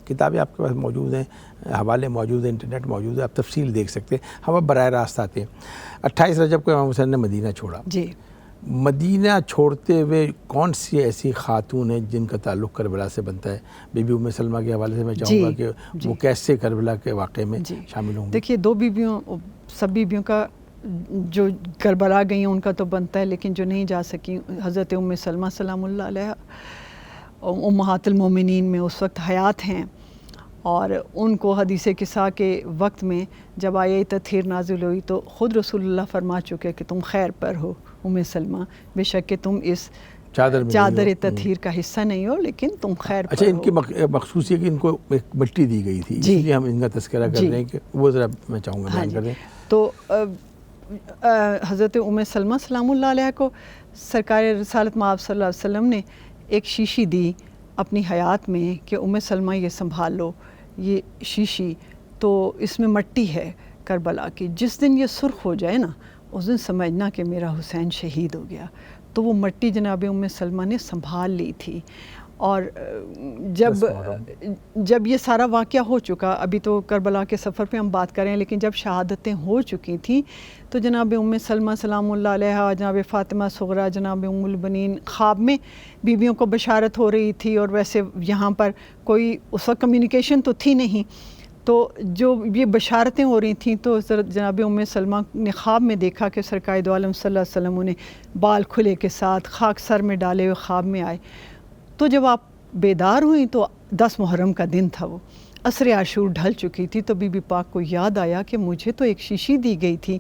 کتابیں آپ کے پاس موجود ہیں، حوالے موجود ہیں، انٹرنیٹ موجود ہے، آپ تفصیل دیکھ سکتے ہیں۔ ہم اب براہ راست آتے ہیں۔ 28 رجب کو امام حسین نے مدینہ چھوڑا۔ جی، مدینہ چھوڑتے ہوئے کون سی ایسی خاتون ہیں جن کا تعلق کربلا سے بنتا ہے؟ بی بی ام سلمہ کے حوالے سے میں چاہوں گا کہ وہ کیسے کربلا کے واقعے میں شامل ہوں گی؟ دیکھیے، دو بیبیوں، سب بیبیوں کا جو کربلا گئی ہیں ان کا تو بنتا ہے، لیکن جو نہیں جا سکیں، حضرت ام سلمہ سلام اللہ علیہ امہات المومنین میں اس وقت حیات ہیں، اور ان کو حدیث کسا کے وقت میں جب آیہ تطہیر نازل ہوئی تو خود رسول اللہ فرما چکے کہ تم خیر پر ہو ام سلمہ، بے شک کہ تم اس چادر تطہیر کا حصہ نہیں ہو، لیکن تم خیر پر ہو۔ اچھا، ان کی مخصوصیت کہ ان کو ایک مٹی دی گئی تھی، اس لیے ہم ان کا تذکرہ کر رہے ہیں کہ وہ ذرا میں چاہوں گا بیان کر دیں۔ تو حضرت ام سلمہ سلام اللہ علیہ کو سرکار رسالت مآب صلی اللہ علیہ وسلم نے ایک شیشی دی اپنی حیات میں کہ ام سلمہ یہ سنبھال لو، یہ شیشی تو اس میں مٹی ہے کربلا کی، جس دن یہ سرخ ہو جائے نا اس دن سمجھنا کہ میرا حسین شہید ہو گیا۔ تو وہ مٹی جناب ام سلمہ نے سنبھال لی تھی، اور جب یہ سارا واقعہ ہو چکا، ابھی تو کربلا کے سفر پہ ہم بات کر رہے ہیں، لیکن جب شہادتیں ہو چکی تھیں تو جناب ام سلمہ سلام اللہ علیہ، جناب فاطمہ صغریٰ، جناب ام البنین، خواب میں بیویوں کو بشارت ہو رہی تھی، اور ویسے یہاں پر کوئی اس وقت کمیونیکیشن تو تھی نہیں، تو جو یہ بشارتیں ہو رہی تھیں تو جناب ام سلمہ نے خواب میں دیکھا کہ سرکار دو عالم صلی اللہ علیہ وسلم انہیں بال کھلے کے ساتھ خاک سر میں ڈالے ہوئے خواب میں آئے۔ تو جب آپ بیدار ہوئیں تو 10 محرم کا دن تھا، وہ عصر عاشور ڈھل چکی تھی، تو بی بی پاک کو یاد آیا کہ مجھے تو ایک شیشی دی گئی تھی۔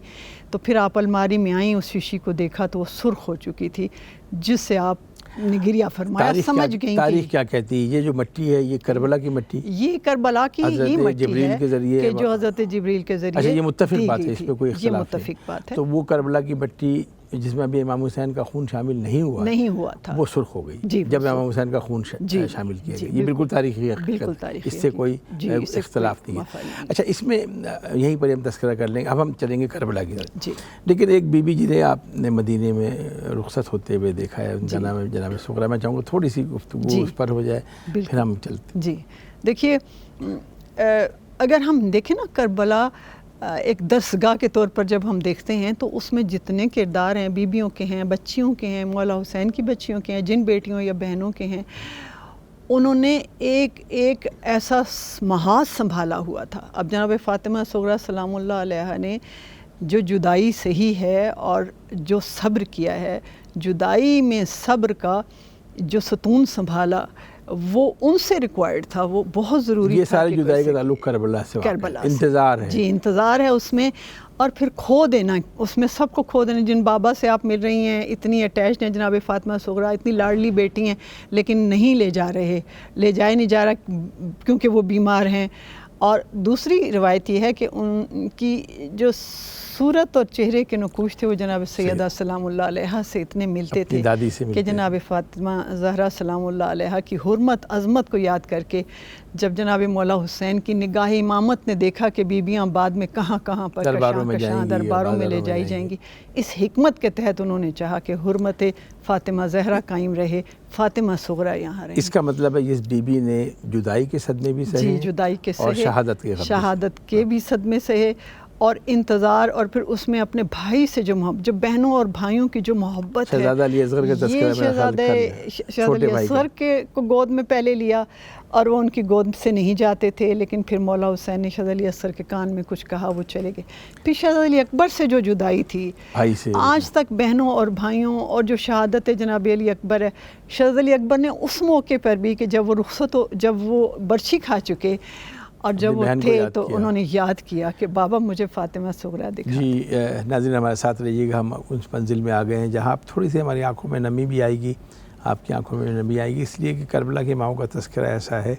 تو پھر آپ الماری میں آئیں، اس شیشی کو دیکھا تو وہ سرخ ہو چکی تھی، جس سے آپ نے گریہ فرمایا، سمجھ گئیں۔ تاریخ کیا کہتی ہے؟ یہ جو مٹی ہے یہ کربلا کی مٹی، یہ کربلا کی ہی مٹی ہے کے ذریعے کہ جو حضرت جبریل کے ذریعے اچھا، یہ متفق بات ہے، اس پہ کوئی اختلاف یہ متفق بات ہے۔ تو وہ کربلا کی مٹی جس میں ابھی امام حسین کا خون شامل نہیں ہوا تھا، وہ سرخ ہو گئی جب امام حسین کا خون شامل کیا گیا۔ یہ بالکل تاریخی حقیقت، اس سے کوئی اختلاف نہیں ہے۔ اچھا، اس میں یہیں پر ہم تذکرہ کر لیں گے، اب ہم چلیں گے کربلا کی طرف۔ لیکن ایک بی بی جنہیں آپ نے مدینے میں رخصت ہوتے ہوئے دیکھا ہے، ان کا نام ہے جناب صغریٰ، میں چاہوں گا تھوڑی سی گفتگو اس پر ہو جائے، پھر ہم چلتے۔ جی دیکھیے، اگر ہم دیکھیں نا کربلا ایک درسگاہ کے طور پر جب ہم دیکھتے ہیں تو اس میں جتنے کردار ہیں، بیبیوں کے ہیں، بچیوں کے ہیں، مولا حسین کی بچیوں کے ہیں، جن بیٹیوں یا بہنوں کے ہیں، انہوں نے ایک ایسا محاذ سنبھالا ہوا تھا۔ اب جناب فاطمہ صغریٰ سلام اللہ علیہ نے جو جدائی سہی ہے اور جو صبر کیا ہے، جدائی میں صبر کا جو ستون سنبھالا، وہ ان سے ریکوائرڈ تھا، وہ بہت ضروری تھا۔ یہ ساری جدائی کا تعلق کربلا سے، انتظار ہے، جی انتظار ہے اس میں، اور پھر کھو دینا، اس میں سب کو کھو دینا۔ جن بابا سے آپ مل رہی ہیں، اتنی اٹیچڈ ہیں جناب فاطمہ صغریٰ، اتنی لاڈلی بیٹی ہیں، لیکن نہیں لے جایا نہیں جا رہا کیونکہ وہ بیمار ہیں۔ اور دوسری روایت یہ ہے کہ ان کی جو صورت اور چہرے کے نقوش تھے وہ جناب سیدہ سلام اللہ علیہ سے اتنے ملتے تھے کہ جناب فاطمہ زہرا سلام اللہ علیہ کی حرمت عظمت کو یاد کر کے جب جناب مولا حسین کی نگاہ امامت نے دیکھا کہ بیبیاں بعد میں کہاں پر درباروں میں لے جائی جائیں گی، اس حکمت کے تحت انہوں نے چاہا کہ حرمت فاطمہ زہرا قائم رہے، فاطمہ صغریٰ یہاں رہے۔ اس کا مطلب ہے اس بی بی نے جدائی کے صدمے بھی سہے، جی جدائی کے سہے، اور شہادت کے بھی صدمے سہے، اور انتظار، اور پھر اس میں اپنے بھائی سے جو محبت، جو بہنوں اور بھائیوں کی جو محبت ہے، شہزادہ علی اصغر کا تذکرہ، شہزادہ علی اصغر کو گود میں پہلے لیا، اور وہ ان کی گود سے نہیں جاتے تھے، لیکن پھر مولا حسین نے شہزادہ علی اصغر کے کان میں کچھ کہا، وہ چلے گئے۔ پھر شہزادہ علی اکبر سے جو جدائی تھی، آج تک بہنوں اور بھائیوں، اور جو شہادت جناب علی اکبر ہے، شہزادہ علی اکبر نے اس موقع پر بھی کہ جب وہ برچھی کھا چکے اور جب وہ تھے تو انہوں نے یاد کیا کہ بابا مجھے فاطمہ صغریٰ دکھا۔ جی ناظرین ہمارے ساتھ رہیے گا، ہم اس منزل میں آ گئے ہیں جہاں اب تھوڑی سی ہماری آنکھوں میں نمی بھی آئے گی، آپ کی آنکھوں میں نمی آئے گی، اس لیے کہ کربلا کی ماؤں کا تذکرہ ایسا ہے